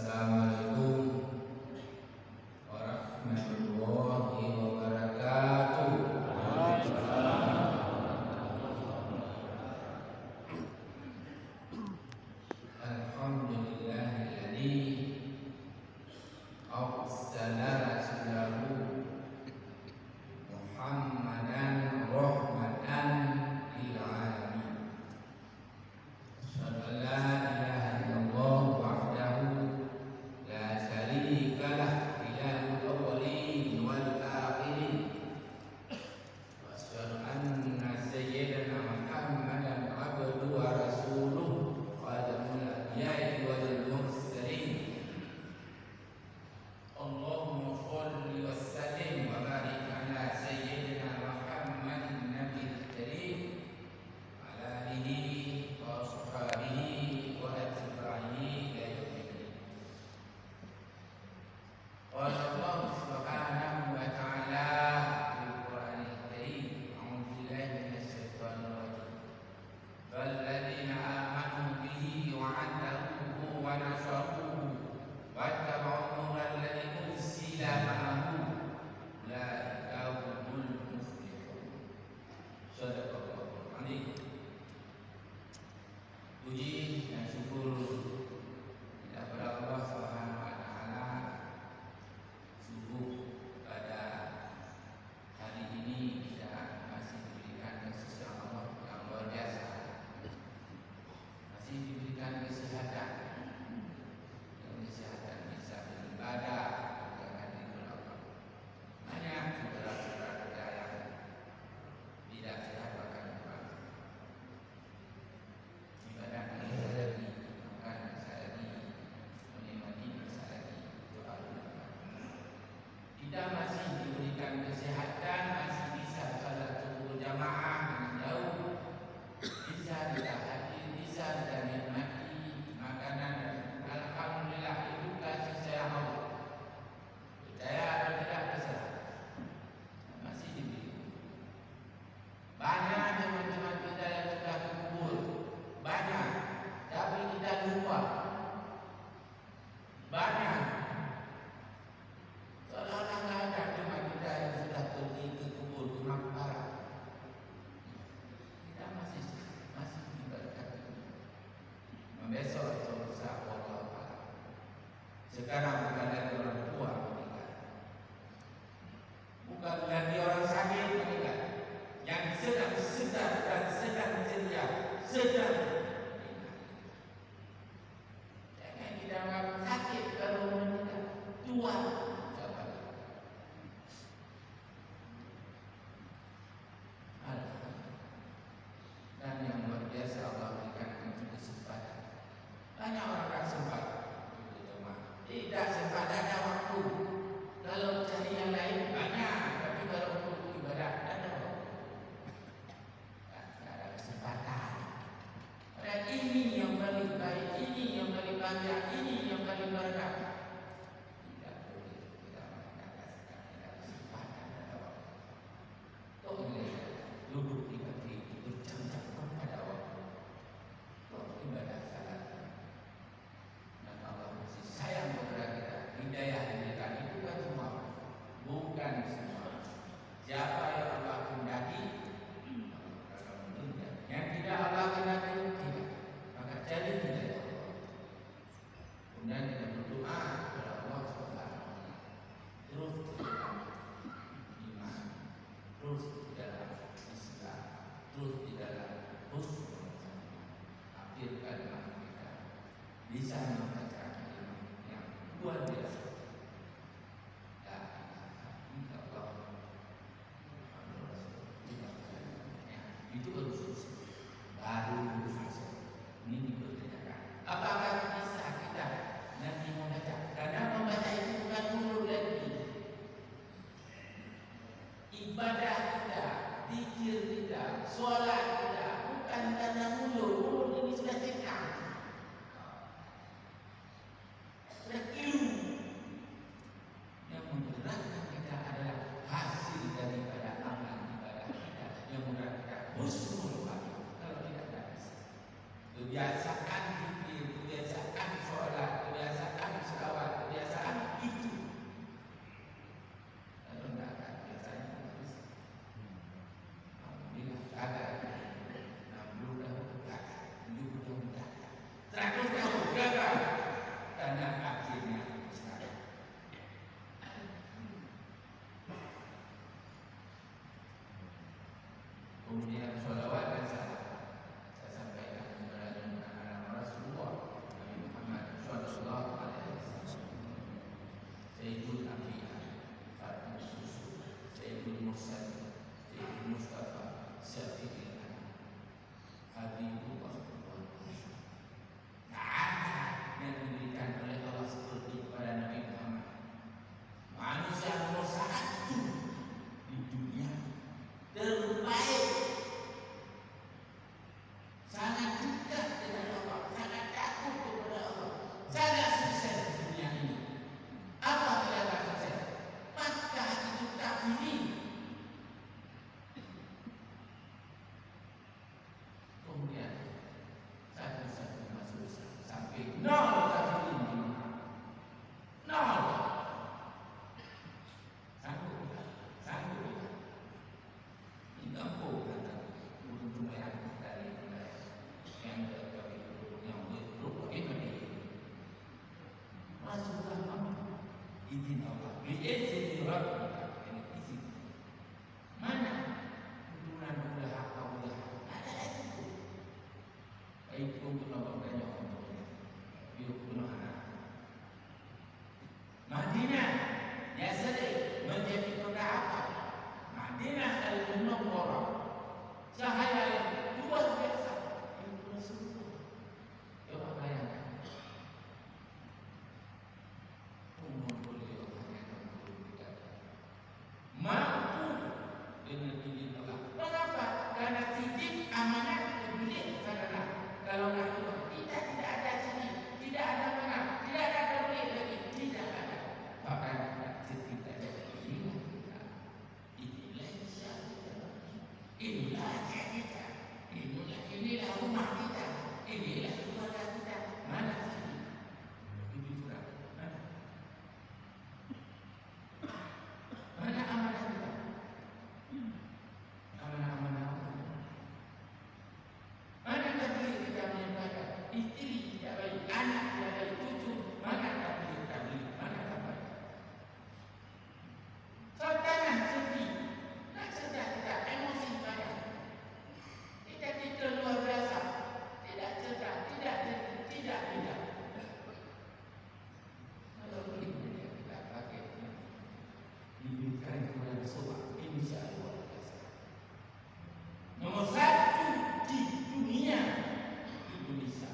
Assalamualaikum warahmatullahi wabarakatuh. Alhamdulillahilladzi arsala rasulahu Muhammadan rahmatan lil alamin. Asyhadu an la ilaha illallah wahdahu la syarika lah, ilahul awwalin wal akhirin. Wa asyhadu anna sayyidana Muhammadan abduhu wa rasuluhu khadamul anbiya'i wal mursalin. Allahumma shalli wa sallim wa barik ala sayyidina Muhammadin nabiyil karim wa ala alihi wa sahbihi wa atba'ihi ila yaumil din. Qala Allah subhanahu wa ta'ala fil Qur'anil karim, a'udzu billahi minasy syaithanir rajim. Walladzina amanu bihi wa 'adzaruhu wa nasaruhu wa ittaba'u alladzi ursila ma'ahu ulaika humul muflihun. Shadaqallahu adzim. Puji dan syukur kepada Allah Subhanahu wa taala, subuh pada hari ini kita masih diberikan kasih sayang Allah yang luar biasa, masih diberikan kesehatan bisa beribadah dengan ridho Allah. Banyak saudara-saudara kita yang tidak sehat bahkan ibadah lagi, makan bisa lagi, menikmati bisa lagi, doa juga. Kita masih diberikan kesehatan, masih bisa salat subuh jamaah dengan jauh, bisa kita hadir, bisa kita nikmati makanan. Alhamdulillah, itu kasih sayang Allah. Percaya atau tidak terserah, masih diberi. Banyak teman-teman kita yang sudah kubur, banyak, tapi kita lupa. Banyak seolah-olah nggak ada teman kita yang sudah pergi ke kubur, ke makbara. Kita masih diberkati. Besok selesai Allah Ta'ala. Sekarang bukan lagi orang tua meninggal, bukan lagi orang sakit meninggal, yang sedang sedar dan sedang ceria, sedang meninggal. Jangan kita menganggap sakit kalau meninggal, tua coba. Dan yang luar biasa Allah berikan itu kesempatan. Banyak orang tak sempat untuk jemaah, tidak sempat, ada waktu. Kalau cari yang lain banyak, tapi kalau untuk ibadah ada waktu, tak ada kesempatan. Dan ini yang paling baik, ini yang paling banyak, ini yang paling berkah. Tidak boleh kita mengatakan ada kesempatan, ada waktu. Kau boleh duduk di masjid berjam-jam pada waktu. Kau ibadah salat. Dan Allah masih sayang kepada kita. Hidayah diberikan itu kan semua, bukan semua. Siapa yang Allah kehendaki, Allah menunjuk. Yang tidak Allah kehendaki, tidak. Maka jadi hidayah Allah. Kemudian kita berdoa kepada Allah Subhanahu wa taala. Terus di dalam iman, terus di dalam Islam, terus di dalam husnul khotimah. Akhir kalimat kita bisa membaca yang luar biasa. La ilaha illallah Muhammadur Rasulullah. Itu baru selesai. Baru selesai. Ini dipertanyakan. Apakah bisa kita nanti membaca? Karena membaca itu bukan dulu lagi. Ibadah kita, zikir kita, sholat kita bukan karena mulut. Mulut ini sudah cekang, sudah ilmu. Yang menggerakkan kita adalah hasil daripada amal ibadah kita, yang menggerakkan husnul khotimah. Kalau tidak bisa, kebiasaan zikir, kebiasaan 100 tahun gagal. Dan akhirnya sekarang. Kemudian sholawat dan salam saya sampaikan kepada anak-anak Rasulullah Nabi Muhammad Sallallahu Alaihi Wasallam. Sayyidul Anbiya, Fatimah Susu, Sayyidul Mursalin, Sayyidul Mustafa, Syafiqil Anam, Habibullah. Tak ada yang diberikan oleh Allah seperti kepada Nabi Muhammad. Manusia nomor 1 di dunia, terbaik, sangat dekat dengan Allah, sangat takut kepada Allah, sangat sukses di dunia ini. Apabila tak sukses, maka itu kafirin. Kemudian satu-satu masuk sampai 0 kafirin di mana? 0. Sanggup tidak? Ditampung kata untuk yang dari yang bergrup ini masuklah mampu izin Allah biizin Rabbika. Ini izin mana turunan ulah Allah ada itu baik untuk banyak orang biar punya anak Madinah yesterday menjadi kota apa? Madinah al-Munawwarah, cahaya yang luar biasa yang Rasulullah. Coba bayangkan umur beliau hanya 63 mampu dengan izin Allah. Mengapa? Karena sidik amanat dibeli karena kalau nak tidak ada sidik, tidak ada mana, tidak ada terbeli lagi, tidak ada. Bahkan kita inilah kita, inilah rumah kita, inilah keluarga kita. Mana sini? Itu surat. Mana amanah kita? Amanah. Mana takdir kita menyampaikan? Istri tidak baik, anak tidak baik, cucu. Mana takdir? Mana kabar? Jangan sedih, nak sedih tidak emosi banyak. Kita luar biasa, tidak cerdas, tidak. Kalau begini kita pakai diberikan kepada Rasulullah, insya Allah luar biasa. Nomor 1 di dunia Indonesia.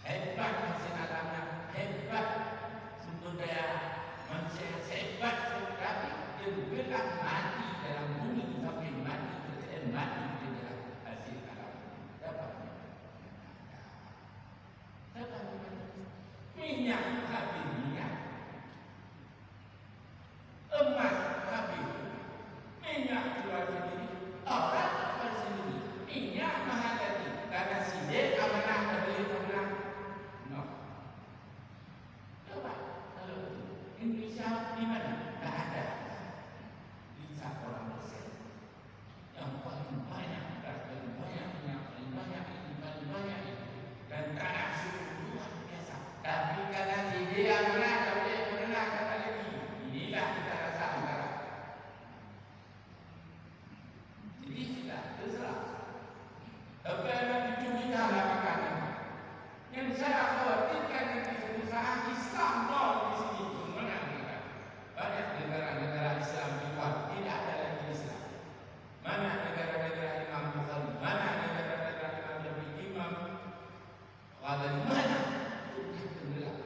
Hebat mesin alamnya, hebat sumber daya manusia yang hebat, tapi dia berat mati dalam bumi sampai mati di dalam hasil alam. Dapat minyak habis minyak, emas habis minyak jual sendiri, orang jual sendiri, minyak mahal lagi karena sidik amanah beli amanah. No. Coba kalau Indonesia di mana? Tak ada. Bisa orang besar yang paling banyak dan tanah suku luar biasa. Tapi karena dia mana tak boleh berenang kata lagi. Inilah kita rasa antara. Jadi kita terserah. Tapi ada cucu kita lah makanan. Yang saya khawatirkan di usaha Islam di sini mana? Banyak negara-negara Islam di luar tidak ada lagi Islam. Mana negara-negara Imam Bukhari? Mana negara-negara Imam Syafi'i? Imam Ghazali? Mana? Tenggelam.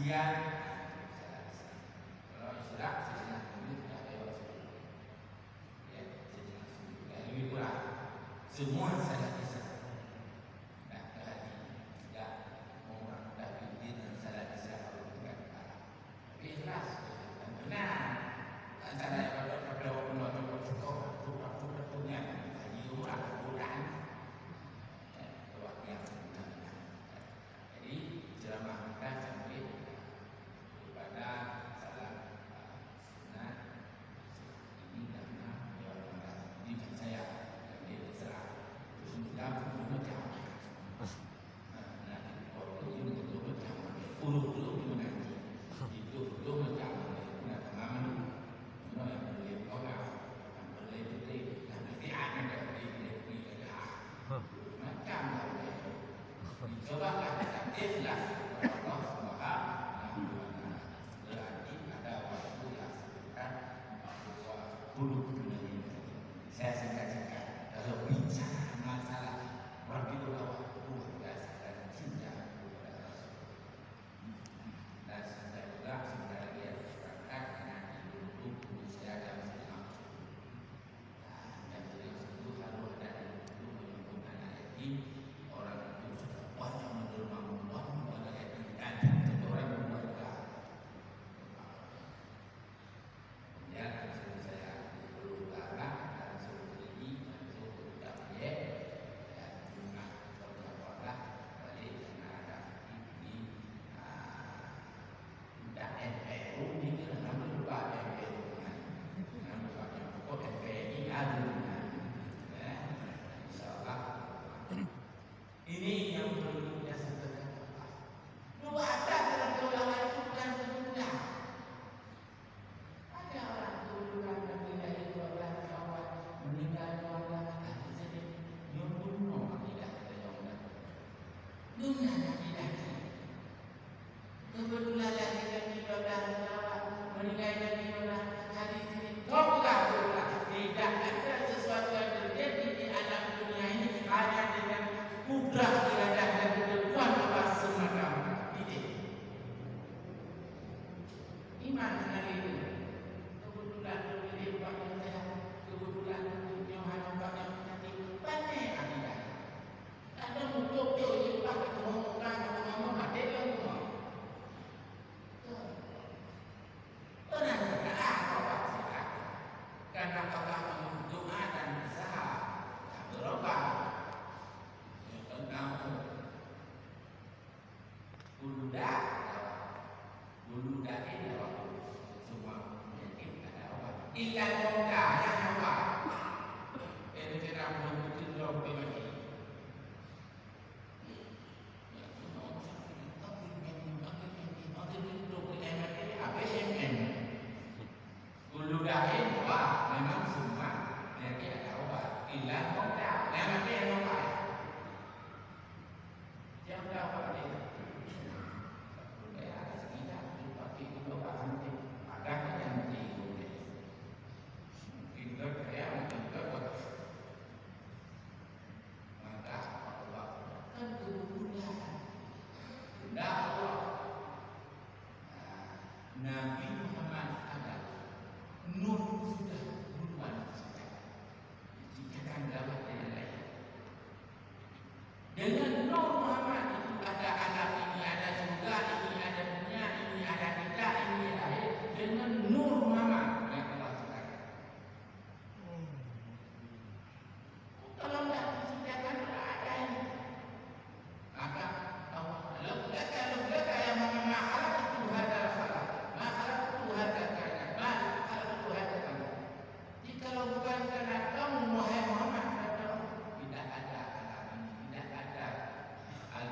pengajian. Kalau istirahat sejenak dulu tidak lewat sebelum. Ya, sejenak sebelum. Ya, lebih kurang. Semua salah kisah. Nah, tadi tidak orang tak pikir dan salah kisah kalau bukan kalah. Tapi ikhlas, dan benar. Antara yang pada waktu punya haji umrah Quran. Waktu yang benar-benar. Jadi ceramah kita sampai kepada salah sunnah ini karena di saya dan dia terserah sudah macam nanti kalau ini macam puluh menanti itu macam nak taman mana yang boleh orang yang boleh boleh dan nanti ada boleh ada macam dicoba ikhlas Allah Subhanahu wa taala. Berarti ada waktu yang sekitar 40 menit. Saya singkat-singkat kalau bicara masalah berbeda waktu berdasarkan cinta kepada Rasul. Dan saya juga sebentar lagi harus berangkat dengan dulu saya akan sedang dan jadi itu harus ada dulu menyambungkan ayat ini. Orang itu sudah banyak menerima Allah dan itu orang berwarga. Ya, saya perlu darah dan suruh ini dan suruh dapet dan bunga berwarga balik dengan ada ini tidak NPU ini nama lupa NPU nama lupa kok NPU ini ada insyaallah. Ini yang perlu kita sampaikan. Dua ada dalam keulamaan itu bukan semudah. Ada orang keuluran yang tidak 12 tahun meninggal Allah ada jadi yang bunuh tidak ada yang dunia tidak. Kebetulan lagi dari 12 tahun meninggal dari 12 hari ini. Tolonglah tidak ada sesuatu yang terjadi di alam dunia ini hanya dengan kudrah iradah dan kemampuan Allah semata ini. Iman hari ini kebetulan memilih banyak sehat, kebetulan memilih banyak nanti banyak akidah. Ada muncul yang pakai ngomong ada semua. Orang berdoa Allah sihat karena Allah doa dan usaha berubah. Buluda ini semua penyakit ada obat. Ikan bongga yang obat. Ini kita membutuhkan dua lagi. Buluda ini memang semua penyakit ada obat. Ikan bongga yang obat. Yang dapat dia. Ada yang mungkin kayak mungkin maka Allah kan kebetulan tidak Allah Nabi Muhammad ada nur sudah duluan jika kan dapat yang lain dengan nur Muhammad itu ada alam ini ada surga ini ada dunia ini ada kita ini ada dengan nur Muhammad yang Allah ciptakan. Kalau tidak disediakan tidak ada ini. Maka Allah laka yang makhluk itu hadal khalaq. Makhluk itu hadal kainat. Makhluk itu hadal kainat. Jikalau bukan karena kamu wahai Muhammad tidak ada alam ini, tidak ada al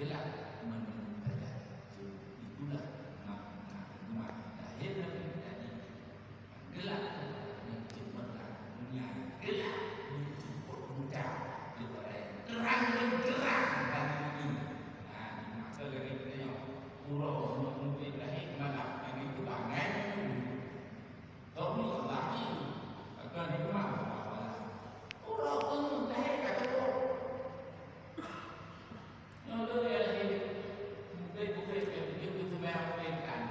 gelap menuju fajar. Itulah makna lahir Nabi tadi. Gelap menuju menerang, dunia gelap menuju buta kepada terang menderang hari ini. Maka lagi kita yang urau menuju lahir malam lagi itu bangai menuju. Kau ni lagi akan hikmah. Urau pun lahir kata kau. Yang tu dia lahir bukan dia betul bayar kan.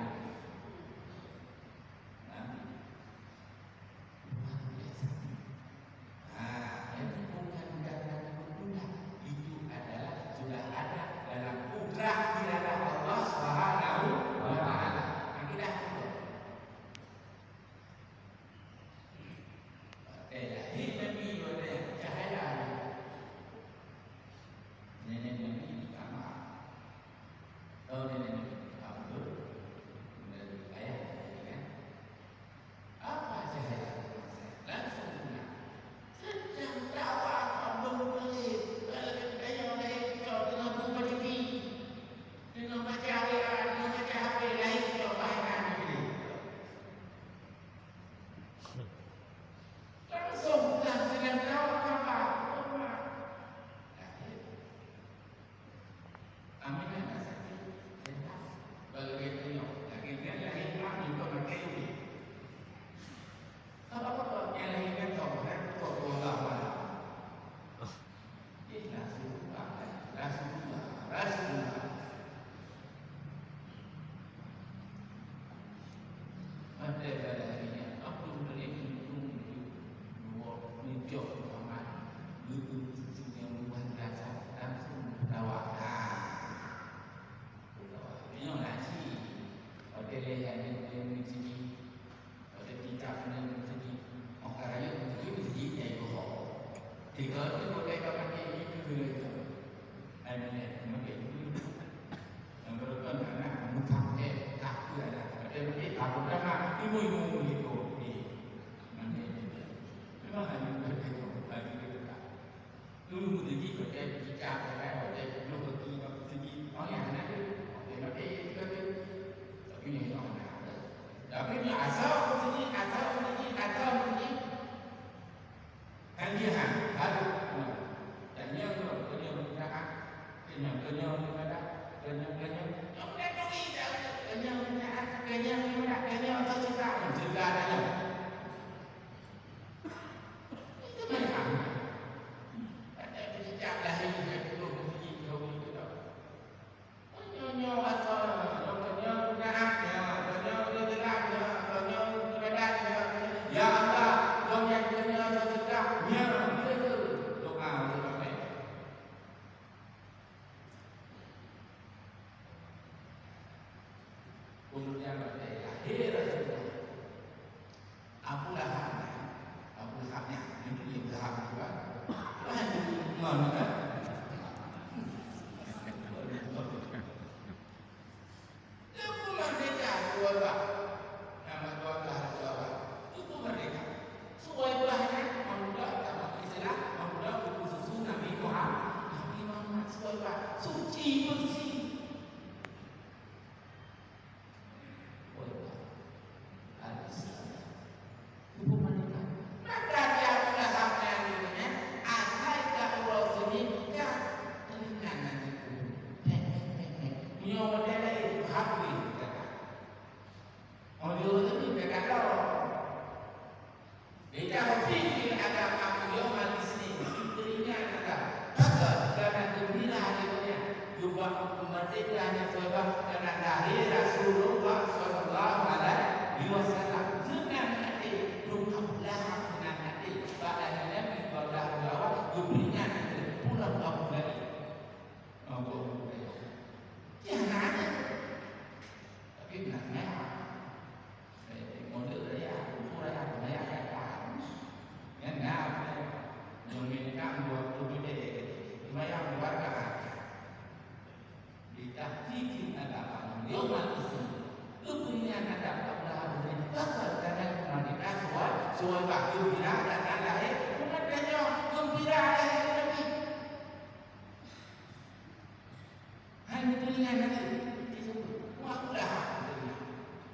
Dengan nanti disebut mudah.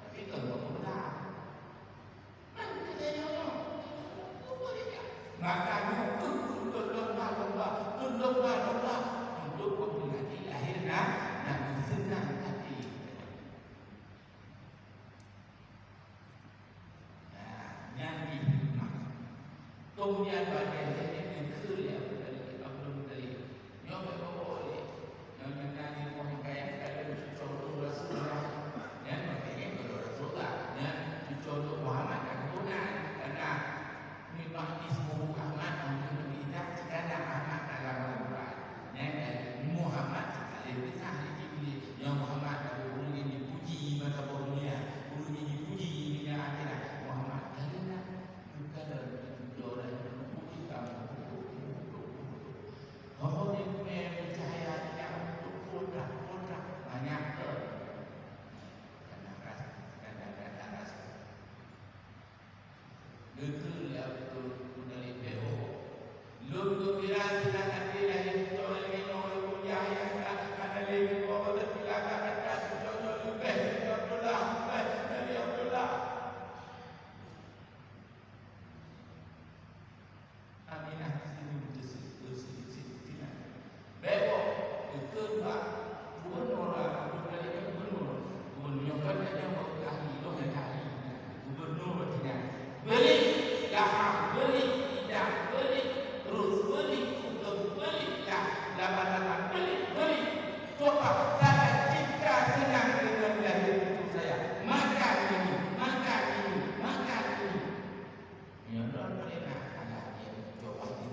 Tapi kalau mudah, mana kerjanya orang? Maka tunduk lomba untuk memiliki lahirnya Nabi senang hati. Yang dihikmah. Kemudian bagian yang kedua dari belum tadi. Nyoba boleh. Yang nanti mau kayak kalau contoh Rasulullah, yang makanya kalau Rasulullah, yang contoh Muhammad dan Tuhan, karena memang ismu Muhammad untuk kita karena Muhammad dalam Al-Quran. Yang Muhammad kalau kita hari yang Muhammad kalau ini dipuji mata dunia, ini dipuji dunia akhirat. Muhammad karena bukan orang dipuji kamu. Oh ini percaya yang kontrak banyak ke karena rasa betul ya betul dari PO lu kira kita nanti lagi coba lagi mau kuliah yang ada lagi mau terpilah kata coba juga dari Abdullah Aminah sini bebo itu pak gubernur kan ada waktu ahli lo yang ahli gubernur tidak beli laham beli tidak beli terus beli untuk beli laban beli coba saya cinta senang dengan lahir itu saya makan ini yang orang mereka ada yang coba itu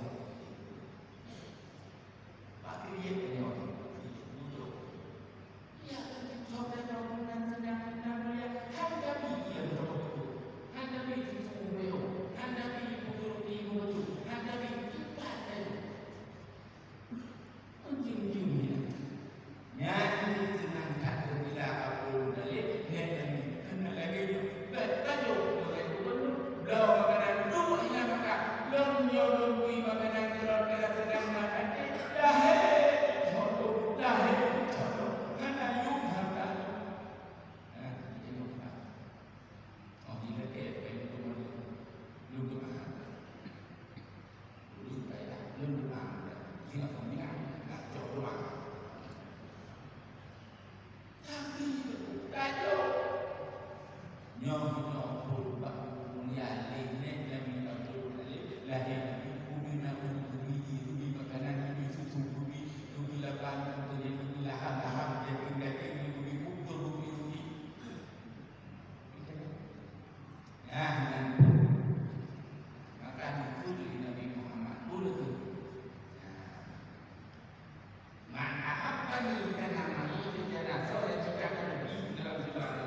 tapi dia punya orang duduk ya coba dengan senang mulia hadapi dia hadapi sesuatu hadapi ibu hadapi ibadah ujung-ujung nyanyi senangkan bila aku dalil nyanyi kena lagi tajuk mulai gubernur belum makanan dua ina maka belum nyolong makanan kalau kita sedang makan lahir karena yung harta ini lupa oh ini kayak pengen lupa ya lupa tidak punya nggak coba tapi tajuk nyong lupa punya linek yang lahir ubi makanan ubi susu ubi lapan ubi laham daging ubi putu ubi dan maka itu Nabi Muhammad urut man ahabbani kana ma'i fi jannah sore jika Nabi dalam surah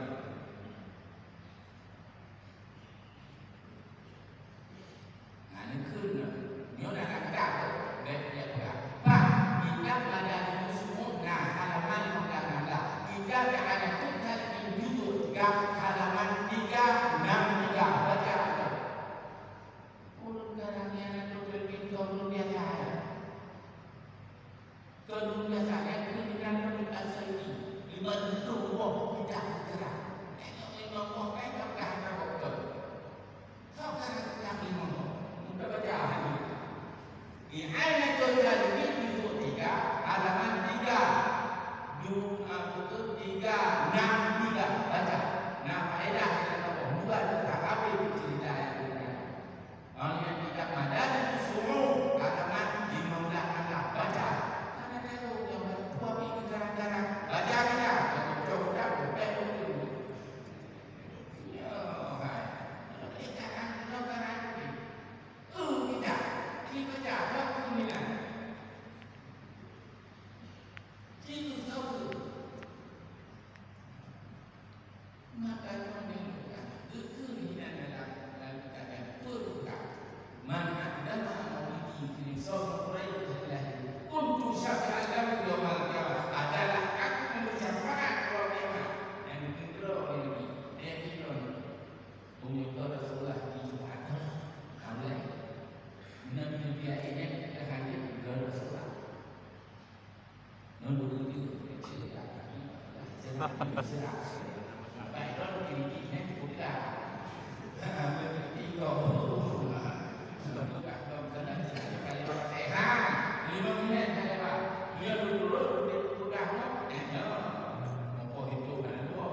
halaman 363 baca aja. Ulun garangnya itu berpikir dunia saya. Ke dunia saya itu dengan Nabi Al-Sayyidi 5 rumah tidak bergerak. Memang mau kayak ada waktu. Kau kan yang lima. Mudah baca ini. I'anatul qalbi itu 3 halaman 363 baca. Nah, faedah kita buat tahap itu cerita yang benar. Orang yang tidak madad suruh halaman 15 baca. Karena kalau yang buat ini gara-gara baca kita coba dulu. Ya, hai. Kita kan kita kita apa pemilihan. Itu tahu. Maka menunjukkan kekinian dalam keadaan berubah. Mana dalam memiliki krisau Quraisy untuk syafaat yaumul qiyamah adalah aku bersyafaat yaumul qiyamah dan kedua ini dia bilang menyuruh Rasulullah di atas Allah Nabi dia ini hadir ke Rasulullah. Nabi itu Baik, kalau kiri-kirinya buka. Bertiga. Buka kena sekali orang sehat. 5 minit saja Pak. Dia dulu buka no. Mau itu kan dua.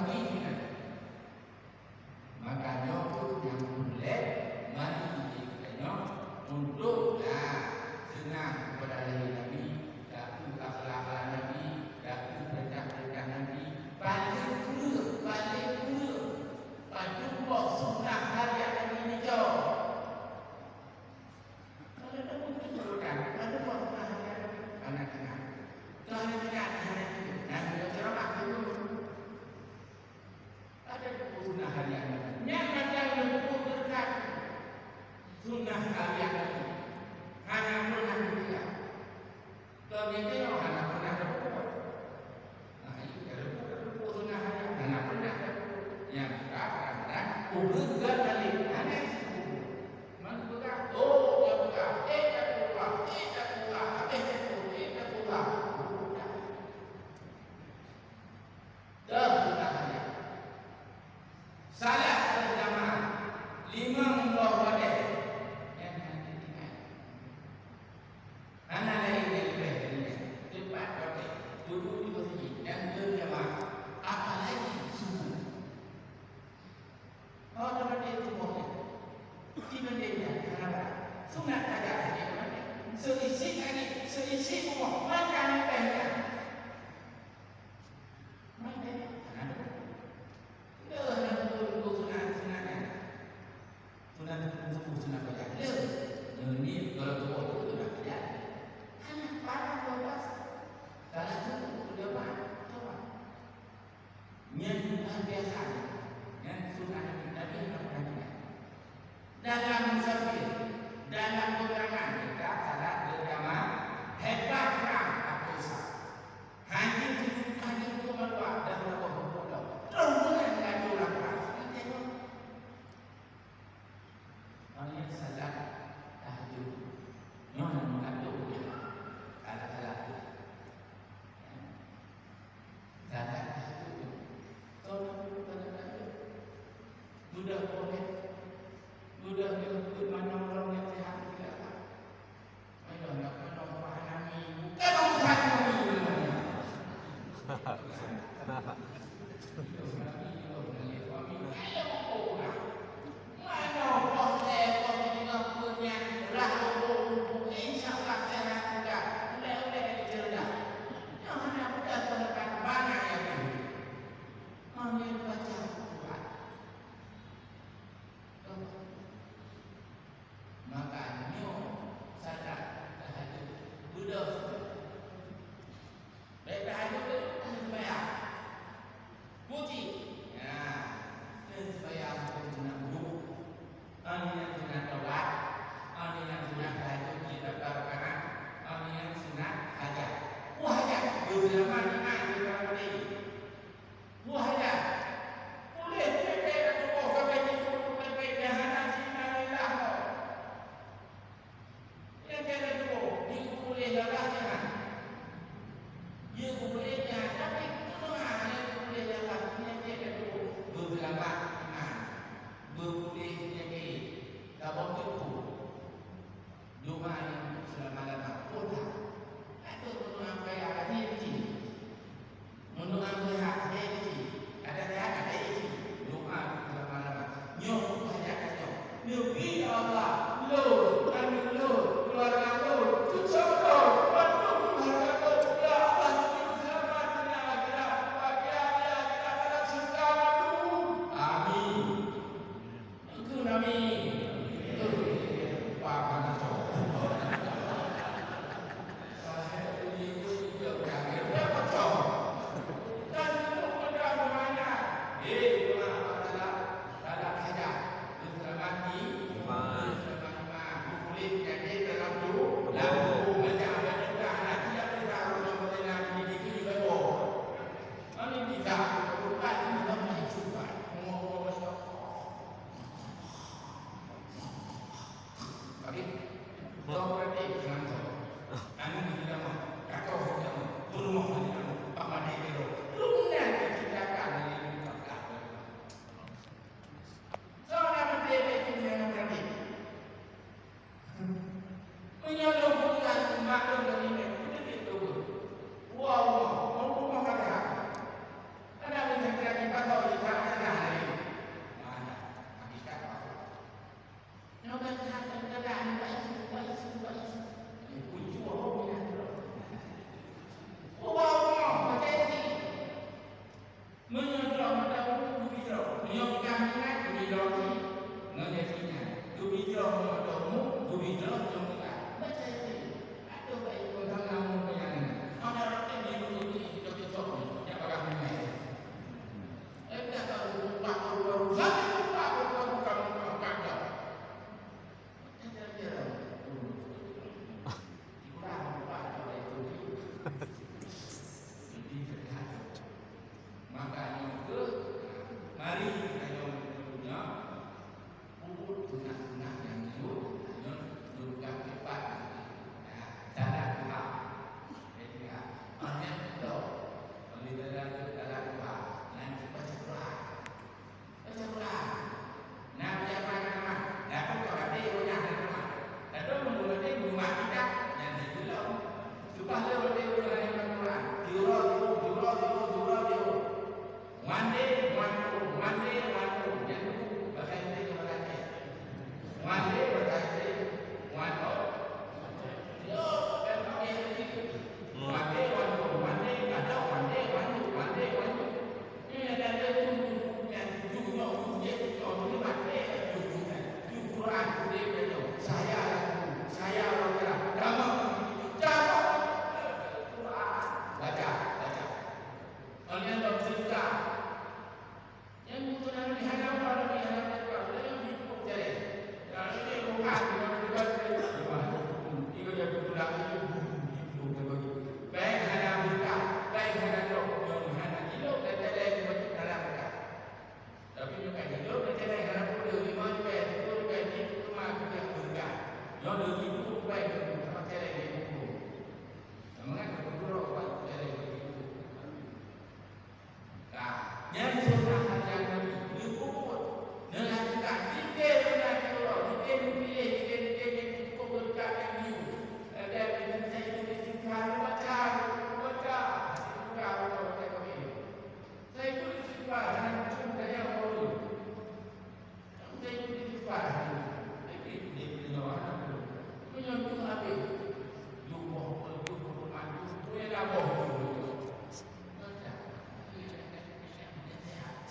bagi kita. Makanya tu yang boleh mari kita untuk senang kepada Nabi, daku akhlak Nabi, daku perintah Nabi, balik pula, pada buat sunnah harian Nabi ni jauh. Kalau tak pun tunjukkan, pada buat sunnah harian Nabi, anak-anak. Kalau tidak ada Nabi yang ceramah dulu. Ada sunnah harian Nabi. Yang ada yang berdekat sunnah harian Nabi. Hanya pernah dia. Kemudian orang pernah berbuat. Nah, ini kalau sunnah harian hanya pernah yang kadang-kadang ubah balik aneh. Mana buka? Oh, dia buka. Dia buka. Salat berjamaah 5 wadah yang nanti ingat. Anak lain yang lebih cepat pakai duduk di masjid dan berjamaah. Apalagi subuh. Oh, dapat itu boleh. Tidak dia kenapa? Sunat saja dia mana? Seisi semua makan banyak. Dalam musafir, dalam peperangan kita salat berjamaah hebat perang tak usah. Hanya itu berdoa dan berdoa. Terus dengan lagi orang perang. Tengok. Orang salat tahajud. Nona mengandung salat tu. Salat tahajud. Sudah boleh. Sudah ikut mana orang yang sehat tidak tak? Ayo nak kena memahami. Bukan memahami. Ada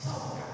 Sobrang